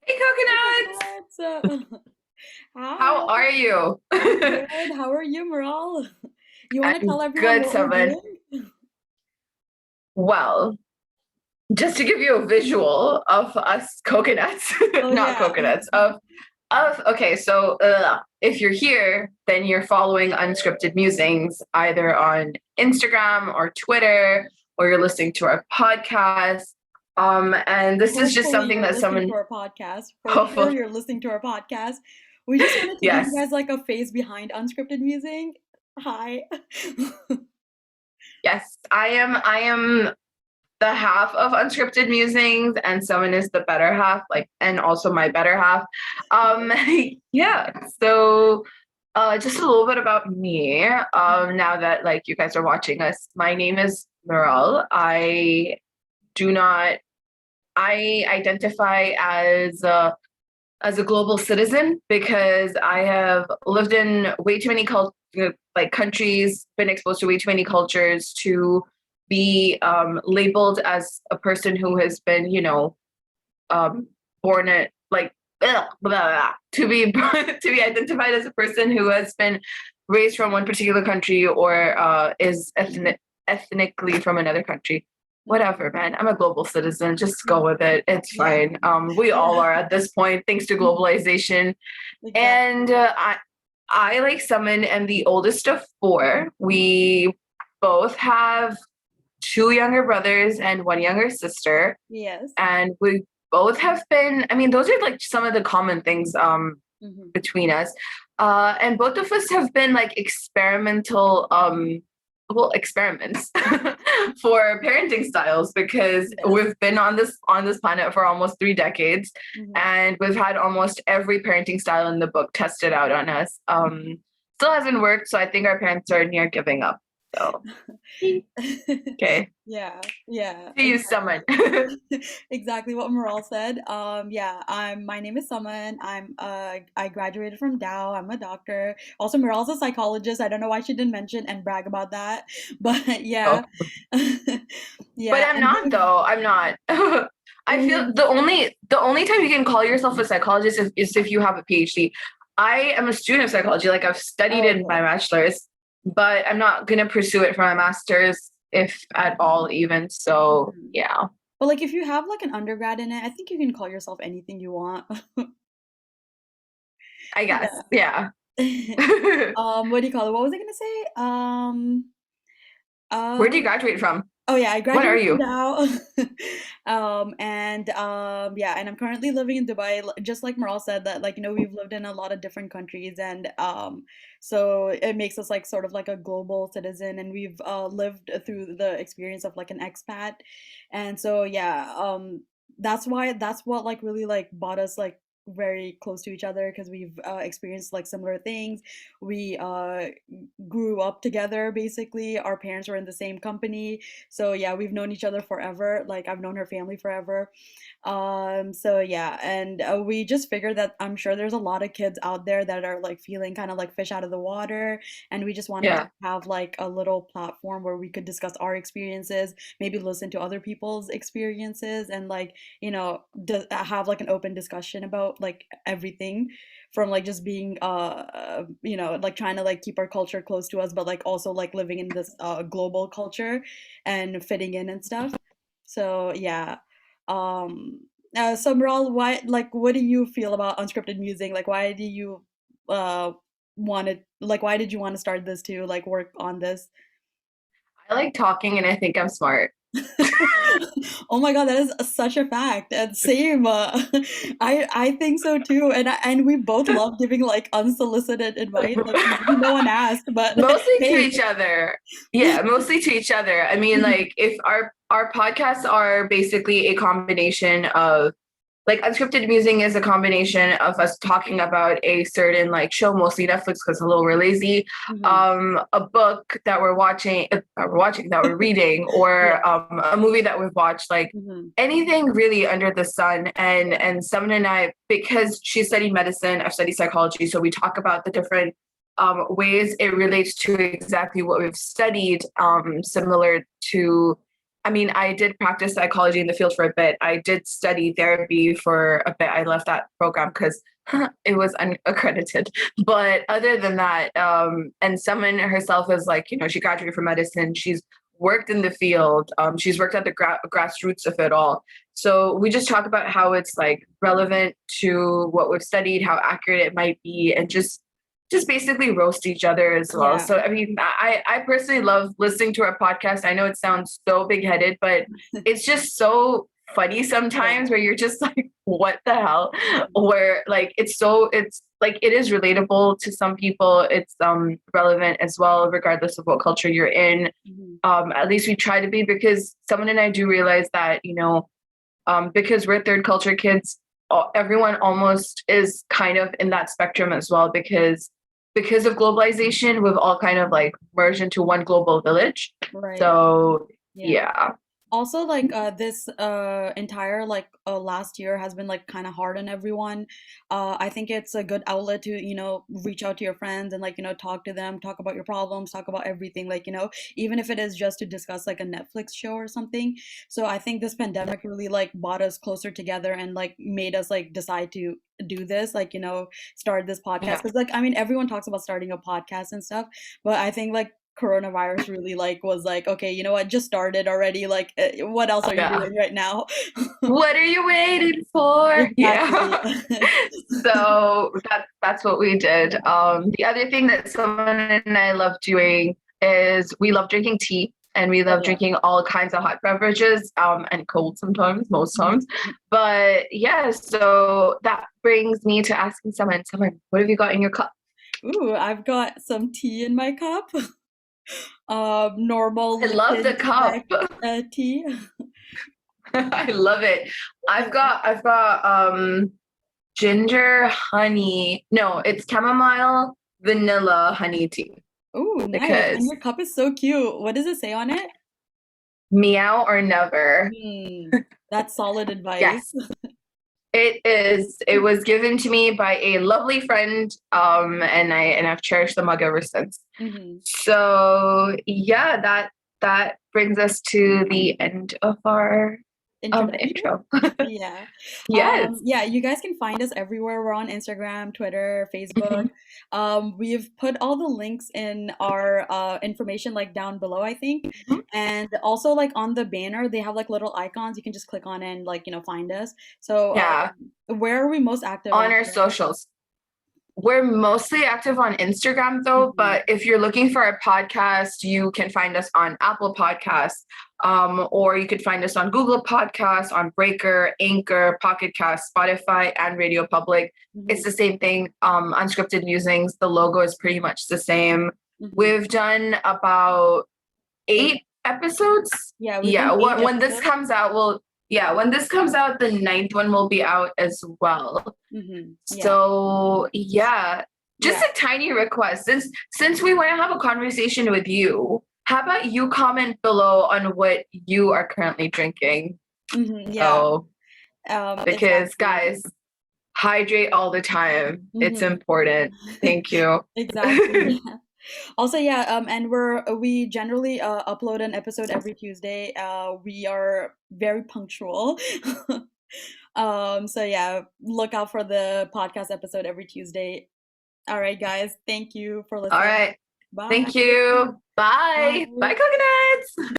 Hey, Hey, coconuts! coconuts. Hi, How are you? I'm good. How are you, Meral? You want to tell I'm everyone good, what we're Saman. doing? Well, just to give you a visual of us coconuts, Oh not yeah. coconuts, of okay, so if you're here, then you're following unscripted musings either on Instagram or Twitter, or you're listening to our podcast. And this is just Hopefully something you're that listening to someone our podcast. For sure hopeful you're listening to our podcast. We just wanted to give you yes. guys like a face behind unscripted musing. Hi. Yes, I am the half of unscripted musings and someone is the better half, like, and also my better half. um yeah, so just a little bit about me. Now that like you guys are watching us, my name is Meral. Do not I identify as a global citizen because I have lived in way too many like countries, been exposed to way too many cultures to be labeled as a person who has been, um, born at like blah, blah, blah, to be to be identified as a person who has been raised from one particular country or is ethnically from another country. Whatever, man. I'm a global citizen. Just go with it. It's Yeah. fine. We all Yeah. are at this point, thanks to globalization. And Exactly. I like Summon am the oldest of four. We both have two younger brothers and one younger sister, Yes. and we both have been. I mean, those are like some of the common things Hmm. between us. And both of us have been like experimental experiments for parenting styles because Yes. we've been on this planet for almost 3 decades, Hmm. and we've had almost every parenting style in the book tested out on us. Still hasn't worked, so I think our parents are near giving up. So okay, Yeah, yeah, to you, someone. exactly what Maral said. Yeah, my name is Saman. I graduated from Dow. I'm a doctor. Also, Maral's a psychologist. I don't know why she didn't mention and brag about that, but Oh, yeah, but yeah, I'm and not though. I'm not. I feel we've the only time you can call yourself a psychologist is if you have a PhD. I am a student of psychology, like I've studied oh, in my okay, bachelor's, but I'm not gonna pursue it for my master's, if at all, even. So mhm. yeah, But like if you have like an undergrad in it, I think you can call yourself anything you want. I guess. Yeah. Yeah. What do you call it? What was I gonna say? Where do Uh, you graduate from? Oh yeah, I What are graduated from you? Dow. And yeah, and I'm currently living in Dubai. Just like Maral said, that like we've lived in a lot of different countries, and so it makes us like sort of like a global citizen, and we've lived through the experience of like an expat, and so yeah, that's what like really like brought us like very close to each other because we've experienced like similar things. We grew up together basically. Our parents were in the same company, so yeah, we've known each other forever. Like I've known her family forever. So yeah, and we just figured that I'm sure there's a lot of kids out there that are like feeling kind of like fish out of the water, and we just wanted to Yeah. have like a little platform where we could discuss our experiences, maybe listen to other people's experiences, and like have like an open discussion about like everything from like just being like trying to like keep our culture close to us, but like also like living in this global culture and fitting in and stuff. So yeah. Um so Meral, why like what do you feel about unscripted music? Like why do you uh why did you want to start this to like work on this? I like talking and I think I'm smart. Oh my God, that is such a fact. And same, I think so too. And we both love giving like unsolicited advice. Like maybe no one asked, but Mostly to hey. each other. Yeah, mostly to each other. I mean, like if our podcasts are basically a combination of like unscripted musing is a combination of us talking about a certain like show, mostly Netflix because a little we're lazy, Mhm. a book that that we're reading, Yeah. or a movie that we've watched, like Hmm. anything really under the sun. And Someone and I, because she studied medicine, I've studied psychology, so we talk about the different ways it relates to exactly what we've studied, similar to I mean, I did practice psychology in the field for a bit. I did study therapy for a bit. I left that program because it was unaccredited. But other than that, and Saman herself is like, she graduated from medicine. She's worked in the field. She's worked at the grassroots of it all. So we just talk about how it's like relevant to what we've studied, how accurate it might be, and just basically roast each other as well. Yeah. So I mean, I personally love listening to our podcast. I know it sounds so big headed, but it's just so funny Yeah. sometimes where you're just like, what the hell? Mhm. Where like it's like it is relatable to some people. It's relevant as well, regardless of what culture you're in. Mhm. At least we try to be, because someone and I do realize that, because we're third culture kids, everyone almost is kind of in that spectrum as well, because of globalization, we've all kind of like merged into one global village. Right. So Yeah. yeah, Also, like this entire like last year has been like kind of hard on everyone. I think it's a good outlet to, reach out to your friends and like, talk to them, talk about your problems, talk about everything, like, even if it is just to discuss like a Netflix show or something. So I think this pandemic really like brought us closer together and like made us like decide to do this, like, start this podcast. yeah, Because like, I mean, everyone talks about starting a podcast and stuff, but I think like coronavirus really like was like, okay, you know what, just started already, like what else are you yeah. doing right now? What are you waiting for? Exactly. Yeah. So that's what we did. The other thing that someone and I love doing is we love drinking tea, and we Oh love yeah. drinking all kinds of hot beverages, and cold sometimes, most Mhm. times. But yeah, so that brings me to asking someone, what have you got in your cup? Ooh, I've got some tea in my cup. Normal I love the Lipton cup. spec tea. I love it. I've Yeah. got I've got ginger honey. No, it's chamomile vanilla honey tea, Ooh, nice. And because your cup is so cute. What does it say on it? meow or never. That's solid advice. Yes, it is. It was given to me by a lovely friend, and I've cherished the mug ever since. Hmm. So yeah, that brings us to the end of our Introduction. intro. Yeah. Yes. Yeah, you guys can find us everywhere. We're on Instagram, Twitter, Facebook. Mhm. We've put all the links in our information like down below, I think. Mhm. And also like on the banner, they have like little icons. You can just click on and like, find us. So Yeah, where are we most active on on? our socials. We're mostly active on Instagram though, Mhm. but if you're looking for a podcast, you can find us on Apple Podcasts, or you could find us on Google Podcasts, on Breaker, Anchor, Pocket Cast, Spotify, and Radio Public. It's Mhm. the same thing. Unscripted Musings, the logo is pretty much the same. Mhm. We've done about Eight. 8 episodes. Yeah, we've Yeah, done eight when this episodes. comes out, when this comes out, the ninth one will be out as well. Yeah. So yeah, just Yeah. a tiny request. Since we want to have a conversation with you, how about you comment below on what you are currently drinking? Yeah. So because Exactly. guys, hydrate all the time. It's Hmm. important. Thank you. Exactly. Also, yeah, and we generally upload an episode every Tuesday. We are very punctual. So yeah, look out for the podcast episode every Tuesday. All right, guys, thank you for All listening. right. Bye. Thank you. Bye. Bye. Bye, coconuts.